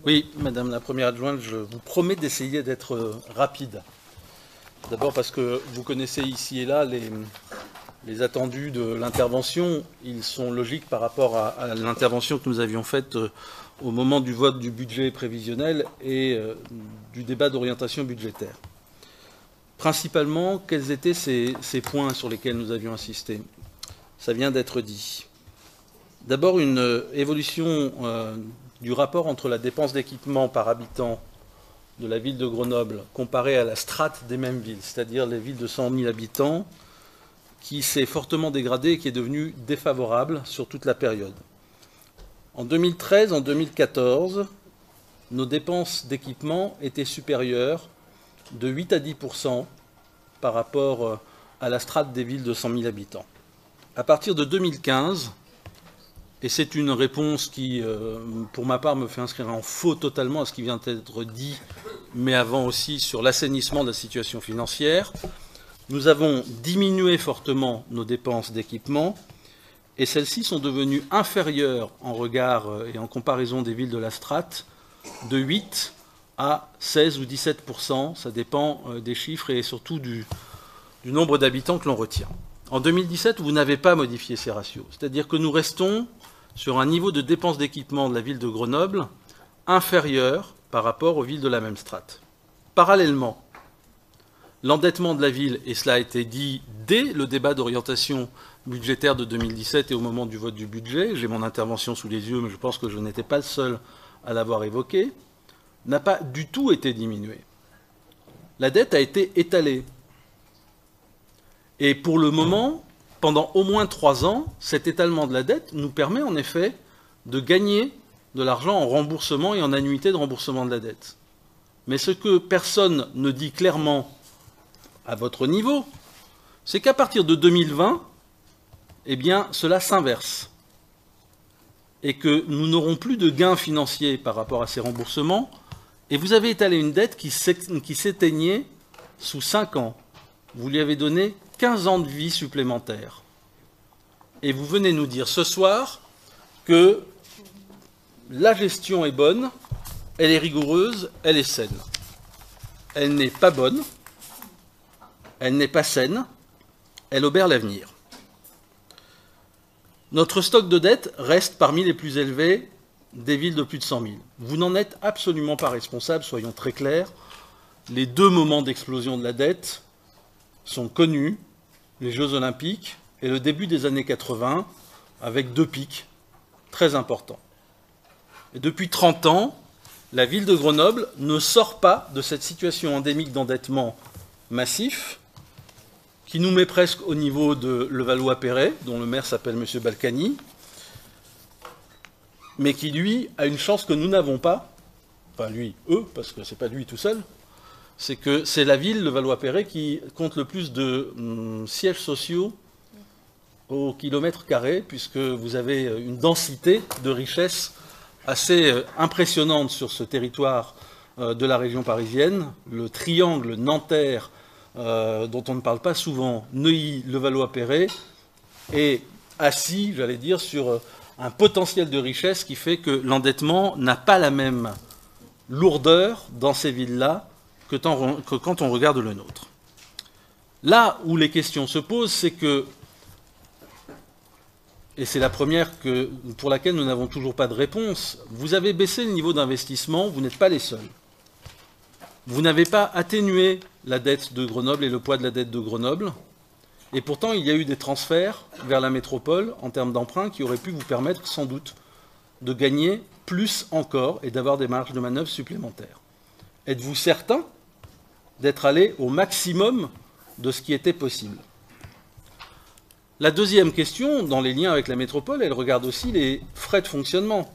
Oui, Madame la Première adjointe, je vous promets d'essayer d'être rapide. D'abord parce que vous connaissez ici et là les attendus de l'intervention. Ils sont logiques par rapport à l'intervention que nous avions faite au moment du vote du budget prévisionnel et du débat d'orientation budgétaire. Principalement, quels étaient ces points sur lesquels nous avions insisté? Ça vient d'être dit. D'abord, une évolution du rapport entre la dépense d'équipement par habitant de la ville de Grenoble comparée à la strate des mêmes villes, c'est-à-dire les villes de 100 000 habitants, qui s'est fortement dégradée et qui est devenue défavorable sur toute la période. En 2013, en 2014, nos dépenses d'équipement étaient supérieures de 8 à 10% par rapport à la strate des villes de 100 000 habitants. À partir de 2015, et c'est une réponse qui, pour ma part, me fait inscrire en faux totalement à ce qui vient d'être dit, mais avant aussi sur l'assainissement de la situation financière, nous avons diminué fortement nos dépenses d'équipement et celles-ci sont devenues inférieures en regard et en comparaison des villes de la strate de 8 à 16 ou 17%, ça dépend des chiffres et surtout du nombre d'habitants que l'on retient. En 2017, vous n'avez pas modifié ces ratios, c'est-à-dire que nous restons sur un niveau de dépenses d'équipement de la ville de Grenoble inférieur par rapport aux villes de la même strate. Parallèlement, l'endettement de la ville, et cela a été dit dès le débat d'orientation budgétaire de 2017 et au moment du vote du budget, j'ai mon intervention sous les yeux, mais je pense que je n'étais pas le seul à l'avoir évoqué, n'a pas du tout été diminué. La dette a été étalée. Et pour le moment, pendant au moins 3 ans, cet étalement de la dette nous permet en effet de gagner de l'argent en remboursement et en annuité de remboursement de la dette. Mais ce que personne ne dit clairement à votre niveau, c'est qu'à partir de 2020, eh bien, cela s'inverse. Et que nous n'aurons plus de gains financiers par rapport à ces remboursements. Et vous avez étalé une dette qui s'éteignait sous 5 ans. Vous lui avez donné 15 ans de vie supplémentaire. Et vous venez nous dire ce soir que la gestion est bonne, elle est rigoureuse, elle est saine. Elle n'est pas bonne, elle n'est pas saine, elle obère l'avenir. Notre stock de dette reste parmi les plus élevés des villes de plus de 100 000. Vous n'en êtes absolument pas responsable, soyons très clairs. Les 2 moments d'explosion de la dette sont connus, les Jeux Olympiques et le début des années 80, avec 2 pics très importants. Et depuis 30 ans, la ville de Grenoble ne sort pas de cette situation endémique d'endettement massif qui nous met presque au niveau de Levallois-Perret, dont le maire s'appelle M. Balkany, mais qui, lui, a une chance que nous n'avons pas, enfin lui, eux, parce que ce n'est pas lui tout seul, c'est que c'est la ville, Levallois-Perret, qui compte le plus de sièges sociaux au kilomètre carré, puisque vous avez une densité de richesse assez impressionnante sur ce territoire de la région parisienne. Le triangle nanterre, dont on ne parle pas souvent, Neuilly, Levallois-Perret, est assis, j'allais dire, sur un potentiel de richesse qui fait que l'endettement n'a pas la même lourdeur dans ces villes-là que quand on regarde le nôtre. Là où les questions se posent, c'est que, et c'est la première pour laquelle nous n'avons toujours pas de réponse, vous avez baissé le niveau d'investissement, vous n'êtes pas les seuls. Vous n'avez pas atténué la dette de Grenoble et le poids de la dette de Grenoble, et pourtant il y a eu des transferts vers la métropole en termes d'emprunt qui auraient pu vous permettre sans doute de gagner plus encore et d'avoir des marges de manœuvre supplémentaires. Êtes-vous certain d'être allé au maximum de ce qui était possible? La deuxième question, dans les liens avec la métropole, elle regarde aussi les frais de fonctionnement.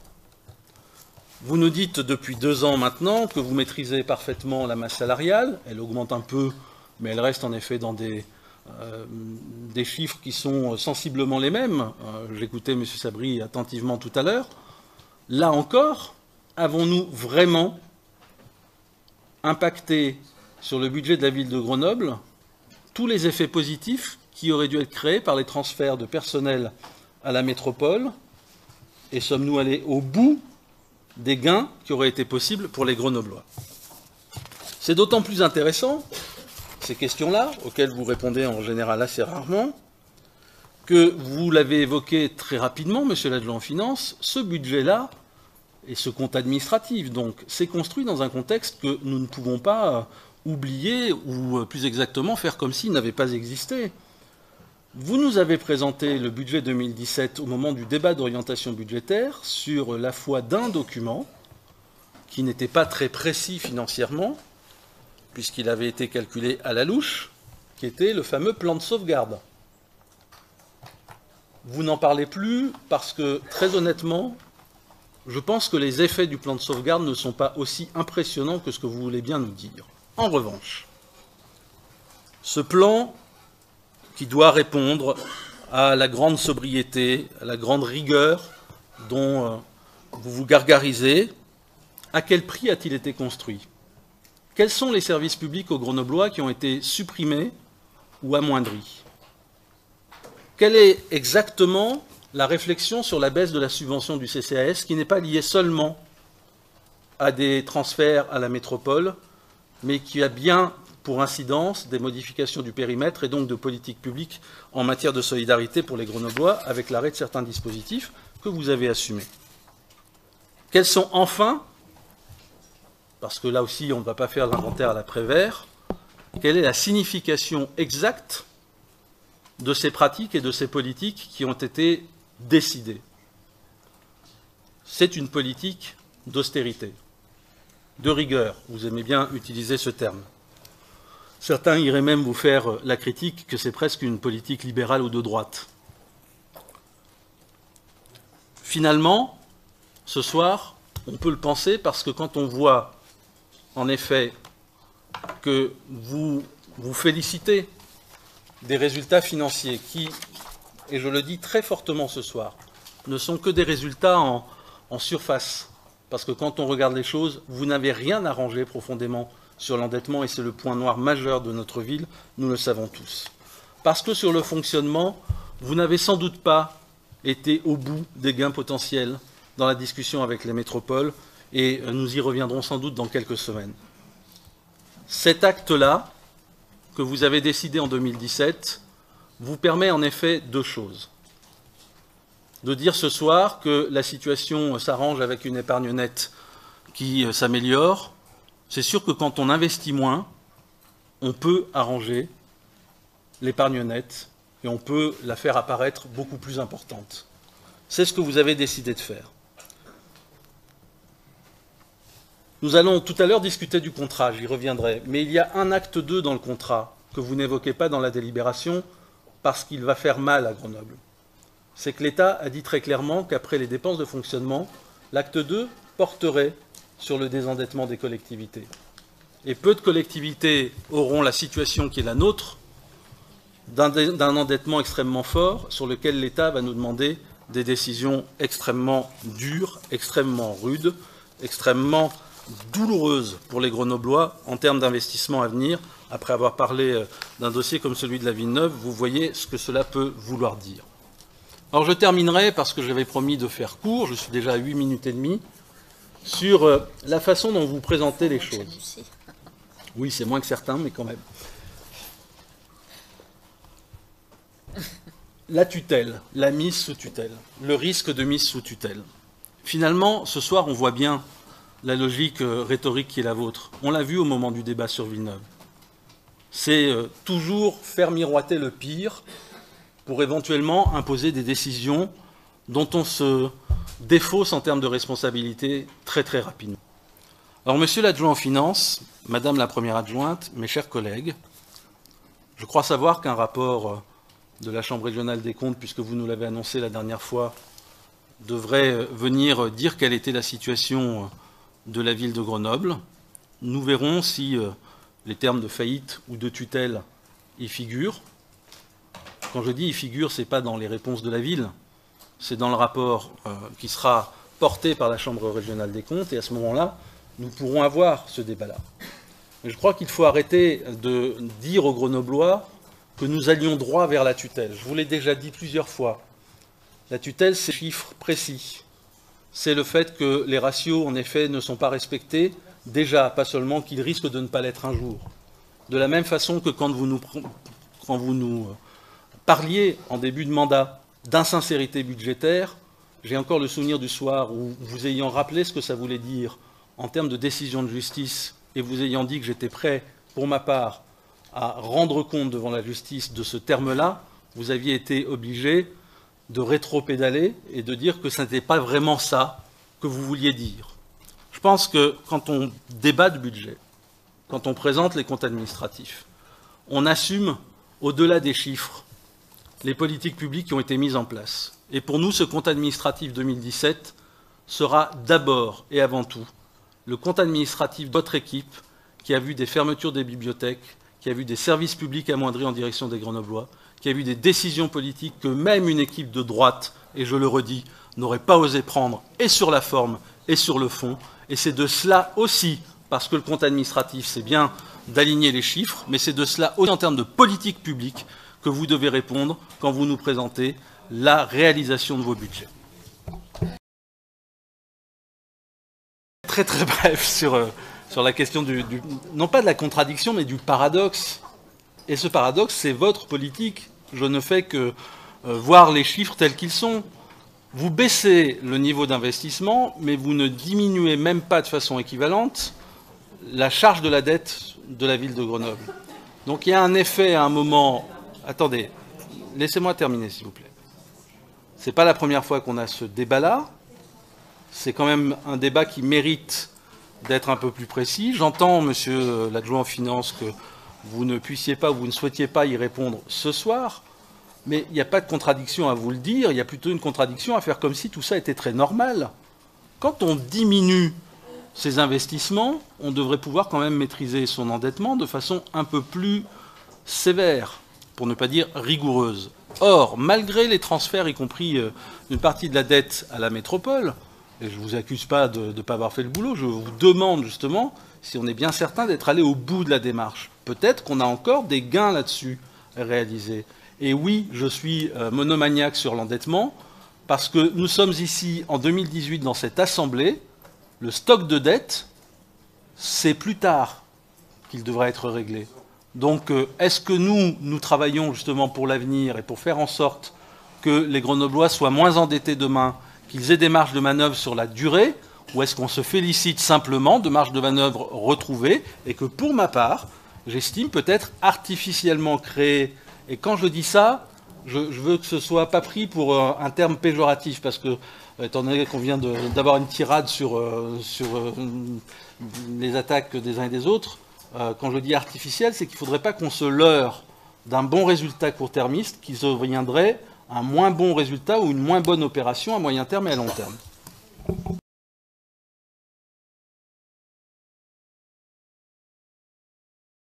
Vous nous dites depuis 2 ans maintenant que vous maîtrisez parfaitement la masse salariale. Elle augmente un peu, mais elle reste en effet dans des chiffres qui sont sensiblement les mêmes. J'écoutais M. Sabri attentivement tout à l'heure. Là encore, avons-nous vraiment impacté sur le budget de la ville de Grenoble tous les effets positifs qui auraient dû être créés par les transferts de personnel à la métropole? Et sommes-nous allés au bout des gains qui auraient été possibles pour les Grenoblois. C'est d'autant plus intéressant, ces questions-là, auxquelles vous répondez en général assez rarement, que vous l'avez évoqué très rapidement, monsieur l'adjoint en finances, ce budget-là, et ce compte administratif, donc, s'est construit dans un contexte que nous ne pouvons pas oublier, ou plus exactement faire comme s'il n'avait pas existé. Vous nous avez présenté le budget 2017 au moment du débat d'orientation budgétaire sur la foi d'un document qui n'était pas très précis financièrement, puisqu'il avait été calculé à la louche, qui était le fameux plan de sauvegarde. Vous n'en parlez plus parce que, très honnêtement, je pense que les effets du plan de sauvegarde ne sont pas aussi impressionnants que ce que vous voulez bien nous dire. En revanche, ce plan qui doit répondre à la grande sobriété, à la grande rigueur dont vous vous gargarisez, à quel prix a-t-il été construit? Quels sont les services publics aux Grenoblois qui ont été supprimés ou amoindris? Quelle est exactement la réflexion sur la baisse de la subvention du CCAS, qui n'est pas liée seulement à des transferts à la métropole, mais qui a bien pour incidence des modifications du périmètre et donc de politique publique en matière de solidarité pour les Grenoblois, avec l'arrêt de certains dispositifs que vous avez assumés. Quels sont enfin, parce que là aussi on ne va pas faire l'inventaire à l'après-vert, quelle est la signification exacte de ces pratiques et de ces politiques qui ont été décidées? C'est une politique d'austérité, de rigueur. Vous aimez bien utiliser ce terme. Certains iraient même vous faire la critique que c'est presque une politique libérale ou de droite. Finalement, ce soir, on peut le penser parce que quand on voit, en effet, que vous vous félicitez des résultats financiers qui, et je le dis très fortement ce soir, ne sont que des résultats en surface. Parce que quand on regarde les choses, vous n'avez rien arrangé profondément sur l'endettement, et c'est le point noir majeur de notre ville, nous le savons tous. Parce que sur le fonctionnement, vous n'avez sans doute pas été au bout des gains potentiels dans la discussion avec les métropoles, et nous y reviendrons sans doute dans quelques semaines. Cet acte-là, que vous avez décidé en 2017, vous permet en effet deux choses. De dire ce soir que la situation s'arrange avec une épargne nette qui s'améliore. C'est sûr que quand on investit moins, on peut arranger l'épargne nette et on peut la faire apparaître beaucoup plus importante. C'est ce que vous avez décidé de faire. Nous allons tout à l'heure discuter du contrat, j'y reviendrai, mais il y a un acte 2 dans le contrat que vous n'évoquez pas dans la délibération parce qu'il va faire mal à Grenoble. C'est que l'État a dit très clairement qu'après les dépenses de fonctionnement, l'acte 2 porterait sur le désendettement des collectivités. Et peu de collectivités auront la situation qui est la nôtre, d'un endettement extrêmement fort, sur lequel l'État va nous demander des décisions extrêmement dures, extrêmement rudes, extrêmement douloureuses pour les Grenoblois en termes d'investissement à venir. Après avoir parlé d'un dossier comme celui de la Villeneuve, vous voyez ce que cela peut vouloir dire. Alors je terminerai, parce que j'avais promis de faire court, je suis déjà à 8 minutes et demie, sur la façon dont vous présentez les choses. Oui, c'est moins que certains, mais quand même. La tutelle, la mise sous tutelle, le risque de mise sous tutelle. Finalement, ce soir, on voit bien la logique rhétorique qui est la vôtre. On l'a vu au moment du débat sur Villeneuve. C'est toujours faire miroiter le pire pour éventuellement imposer des décisions dont on se défausse en termes de responsabilité très très rapidement. Alors, monsieur l'adjoint aux finances, madame la première adjointe, mes chers collègues, je crois savoir qu'un rapport de la Chambre régionale des comptes, puisque vous nous l'avez annoncé la dernière fois, devrait venir dire quelle était la situation de la ville de Grenoble. Nous verrons si les termes de faillite ou de tutelle y figurent. Quand je dis y figure, ce n'est pas dans les réponses de la ville, c'est dans le rapport qui sera porté par la Chambre régionale des comptes, et à ce moment-là, nous pourrons avoir ce débat-là. Mais je crois qu'il faut arrêter de dire aux Grenoblois que nous allions droit vers la tutelle. Je vous l'ai déjà dit plusieurs fois. La tutelle, c'est un chiffre précis. c'est le fait que les ratios, en effet, ne sont pas respectés, déjà, pas seulement qu'ils risquent de ne pas l'être un jour. De la même façon que quand vous nous parliez en début de mandat d'insincérité budgétaire, j'ai encore le souvenir du soir où vous ayant rappelé ce que ça voulait dire en termes de décision de justice et vous ayant dit que j'étais prêt, pour ma part, à rendre compte devant la justice de ce terme-là, vous aviez été obligé de rétro-pédaler et de dire que ce n'était pas vraiment ça que vous vouliez dire. Je pense que quand on débat de budget, quand on présente les comptes administratifs, on assume, au-delà des chiffres, les politiques publiques qui ont été mises en place. Et pour nous, ce compte administratif 2017 sera d'abord et avant tout le compte administratif de votre équipe qui a vu des fermetures des bibliothèques, qui a vu des services publics amoindris en direction des Grenoblois, qui a vu des décisions politiques que même une équipe de droite, et je le redis, n'aurait pas osé prendre, et sur la forme et sur le fond. Et c'est de cela aussi, parce que le compte administratif, c'est bien d'aligner les chiffres, mais c'est de cela aussi en termes de politique publique que vous devez répondre quand vous nous présentez la réalisation de vos budgets. Très très bref sur la question non pas de la contradiction, mais du paradoxe. Et ce paradoxe, c'est votre politique. Je ne fais que voir les chiffres tels qu'ils sont. Vous baissez le niveau d'investissement, mais vous ne diminuez même pas de façon équivalente la charge de la dette de la ville de Grenoble. Donc il y a un effet à un moment... Attendez, laissez-moi terminer, s'il vous plaît. Ce n'est pas la première fois qu'on a ce débat-là. C'est quand même un débat qui mérite d'être un peu plus précis. J'entends, monsieur l'adjoint aux finances, que vous ne puissiez pas ou vous ne souhaitiez pas y répondre ce soir, mais il n'y a pas de contradiction à vous le dire, il y a plutôt une contradiction à faire comme si tout ça était très normal. Quand on diminue ses investissements, on devrait pouvoir quand même maîtriser son endettement de façon un peu plus sévère, pour ne pas dire rigoureuse. Or, malgré les transferts, y compris une partie de la dette à la métropole, et je ne vous accuse pas de ne pas avoir fait le boulot, je vous demande justement si on est bien certain d'être allé au bout de la démarche. Peut-être qu'on a encore des gains là-dessus à réaliser. Et oui, je suis monomaniaque sur l'endettement, parce que nous sommes ici en 2018 dans cette assemblée, le stock de dette, c'est plus tard qu'il devrait être réglé. Donc est-ce que nous travaillons justement pour l'avenir et pour faire en sorte que les Grenoblois soient moins endettés demain, qu'ils aient des marges de manœuvre sur la durée, ou est-ce qu'on se félicite simplement de marges de manœuvre retrouvées et que pour ma part, j'estime peut-être artificiellement créées. Et quand je dis ça, je veux que ce ne soit pas pris pour un terme péjoratif, parce que, étant donné qu'on vient d'avoir une tirade sur les attaques des uns et des autres, quand je dis artificiel, c'est qu'il ne faudrait pas qu'on se leurre d'un bon résultat court-termiste qui deviendrait un moins bon résultat ou une moins bonne opération à moyen terme et à long terme.